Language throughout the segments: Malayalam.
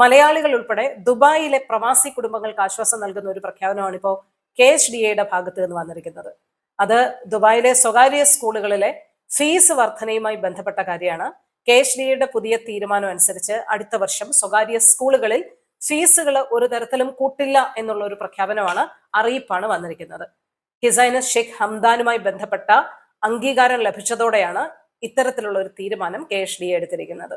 മലയാളികൾ ഉൾപ്പെടെ ദുബായിലെ പ്രവാസി കുടുംബങ്ങൾക്ക് ആശ്വാസം നൽകുന്ന ഒരു പ്രഖ്യാപനമാണ് ഇപ്പോൾ KHDA ഭാഗത്ത് നിന്ന് വന്നിരിക്കുന്നത്. അത് ദുബായിലെ സ്വകാര്യ സ്കൂളുകളിലെ ഫീസ് വർധനയുമായി ബന്ധപ്പെട്ട കാര്യമാണ്. KHDA പുതിയ തീരുമാനം അനുസരിച്ച് അടുത്ത വർഷം സ്വകാര്യ സ്കൂളുകളിൽ ഫീസുകൾ ഒരു തരത്തിലും കൂട്ടില്ല എന്നുള്ള ഒരു പ്രഖ്യാപനമാണ്, അറിയിപ്പാണ് വന്നിരിക്കുന്നത്. ഹിസൈന ഷെയ്ഖ് ഹംദാനുമായി ബന്ധപ്പെട്ട അംഗീകാരം ലഭിച്ചതോടെയാണ് ഇത്തരത്തിലുള്ള ഒരു തീരുമാനം KHDA എടുത്തിരിക്കുന്നത്.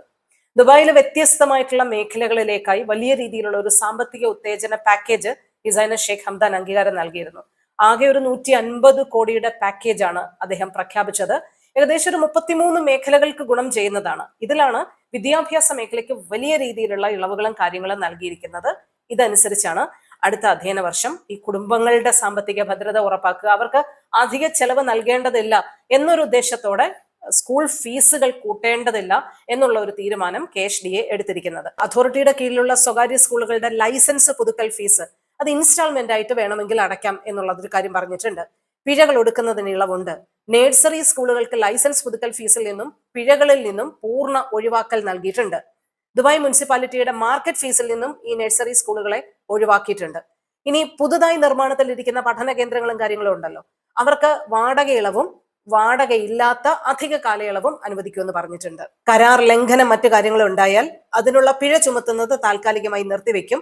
ദുബായിലെ വ്യത്യസ്തമായിട്ടുള്ള മേഖലകളിലേക്കായി വലിയ രീതിയിലുള്ള ഒരു സാമ്പത്തിക ഉത്തേജന പാക്കേജ് ഹിസൈന ഷെയ്ഖ് ഹംദാൻ അംഗീകാരം നൽകിയിരുന്നു. ആകെ ഒരു 150 കോടിയുടെ പാക്കേജാണ് അദ്ദേഹം പ്രഖ്യാപിച്ചത്. ഏകദേശം ഒരു 33 മേഖലകൾക്ക് ഗുണം ചെയ്യുന്നതാണ്. ഇതിലാണ് വിദ്യാഭ്യാസ മേഖലയ്ക്ക് വലിയ രീതിയിലുള്ള ഇളവുകളും കാര്യങ്ങളും നൽകിയിരിക്കുന്നത്. ഇതനുസരിച്ചാണ് അടുത്ത അധ്യയന വർഷം ഈ കുടുംബങ്ങളുടെ സാമ്പത്തിക ഭദ്രത ഉറപ്പാക്കുക, അവർക്ക് അധിക ചെലവ് നൽകേണ്ടതില്ല എന്നൊരു ഉദ്ദേശത്തോടെ സ്കൂൾ ഫീസുകൾ കൂട്ടേണ്ടതില്ല എന്നുള്ള ഒരു തീരുമാനം KHDA എടുത്തിരിക്കുന്നത്. അതോറിറ്റിയുടെ കീഴിലുള്ള സ്വകാര്യ സ്കൂളുകളുടെ ലൈസൻസ് പുതുക്കൽ ഫീസ് അത് ഇൻസ്റ്റാൾമെന്റ് ആയിട്ട് വേണമെങ്കിൽ അടയ്ക്കാം എന്നുള്ളതൊരു കാര്യം പറഞ്ഞിട്ടുണ്ട്. പിഴകൾ ഒടുക്കുന്നതിന് ഇളവുണ്ട്. നേഴ്സറി സ്കൂളുകൾക്ക് ലൈസൻസ് പുതുക്കൽ ഫീസിൽ നിന്നും പിഴകളിൽ നിന്നും പൂർണ്ണ ഒഴിവാക്കൽ നൽകിയിട്ടുണ്ട്. ദുബായ് മുനിസിപ്പാലിറ്റിയുടെ മാർക്കറ്റ് ഫീസിൽ നിന്നും ഈ നഴ്സറി സ്കൂളുകളെ ഒഴിവാക്കിയിട്ടുണ്ട്. ഇനി പുതുതായി നിർമ്മാണത്തിൽ ഇരിക്കുന്ന പഠന കേന്ദ്രങ്ങളും കാര്യങ്ങളും ഉണ്ടല്ലോ, അവർക്ക് വാടക ഇളവും വാടകയില്ലാത്ത അധിക കാലയളവും അനുവദിക്കുമെന്ന് പറഞ്ഞിട്ടുണ്ട്. കരാർ ലംഘനം മറ്റു കാര്യങ്ങളും ഉണ്ടായാൽ അതിനുള്ള പിഴ ചുമത്തുന്നത് താൽക്കാലികമായി നിർത്തിവെക്കും.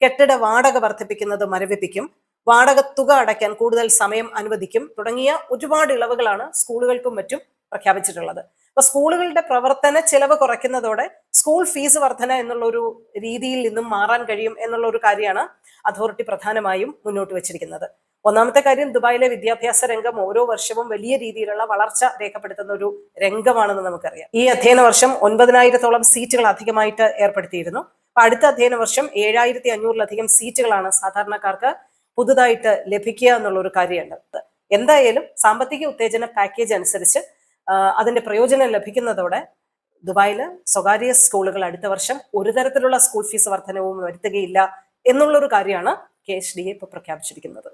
കെട്ടിട വാടക വർദ്ധിപ്പിക്കുന്നത് മരവിപ്പിക്കും. വാടക തുക അടയ്ക്കാൻ കൂടുതൽ സമയം അനുവദിക്കും. തുടങ്ങിയ ഒരുപാട് ഇളവുകളാണ് സ്കൂളുകൾക്കും മറ്റും പ്രഖ്യാപിച്ചിട്ടുള്ളത്. അപ്പൊ സ്കൂളുകളുടെ പ്രവർത്തന ചെലവ് കുറയ്ക്കുന്നതോടെ സ്കൂൾ ഫീസ് വർധന എന്നുള്ള ഒരു രീതിയിൽ നിന്നും മാറാൻ കഴിയും എന്നുള്ള ഒരു കാര്യമാണ് അതോറിറ്റി പ്രധാനമായും മുന്നോട്ട് വെച്ചിരിക്കുന്നത്. ഒന്നാമത്തെ കാര്യം, ദുബായിലെ വിദ്യാഭ്യാസ രംഗം ഓരോ വർഷവും വലിയ രീതിയിലുള്ള വളർച്ച രേഖപ്പെടുത്തുന്ന ഒരു രംഗമാണെന്ന് നമുക്കറിയാം. ഈ അധ്യയന വർഷം 9,000-ഓളം സീറ്റുകൾ അധികമായിട്ട് ഏർപ്പെടുത്തിയിരുന്നു. അപ്പൊ അടുത്ത അധ്യയന വർഷം 7,500-ലധികം സീറ്റുകളാണ് സാധാരണക്കാർക്ക് പുതുതായിട്ട് ലഭിക്കുക എന്നുള്ള ഒരു കാര്യമുണ്ട്. എന്തായാലും സാമ്പത്തിക ഉത്തേജന പാക്കേജ് അനുസരിച്ച് അതിന്റെ പ്രയോജനം ലഭിക്കുന്നതോടെ ദുബായില് സ്വകാര്യ സ്കൂളുകൾ അടുത്ത വർഷം ഒരു തരത്തിലുള്ള സ്കൂൾ ഫീസ് വർധനവും വരുത്തുകയില്ല എന്നുള്ളൊരു കാര്യമാണ് KHDA ഇപ്പോൾ പ്രഖ്യാപിച്ചിരിക്കുന്നത്.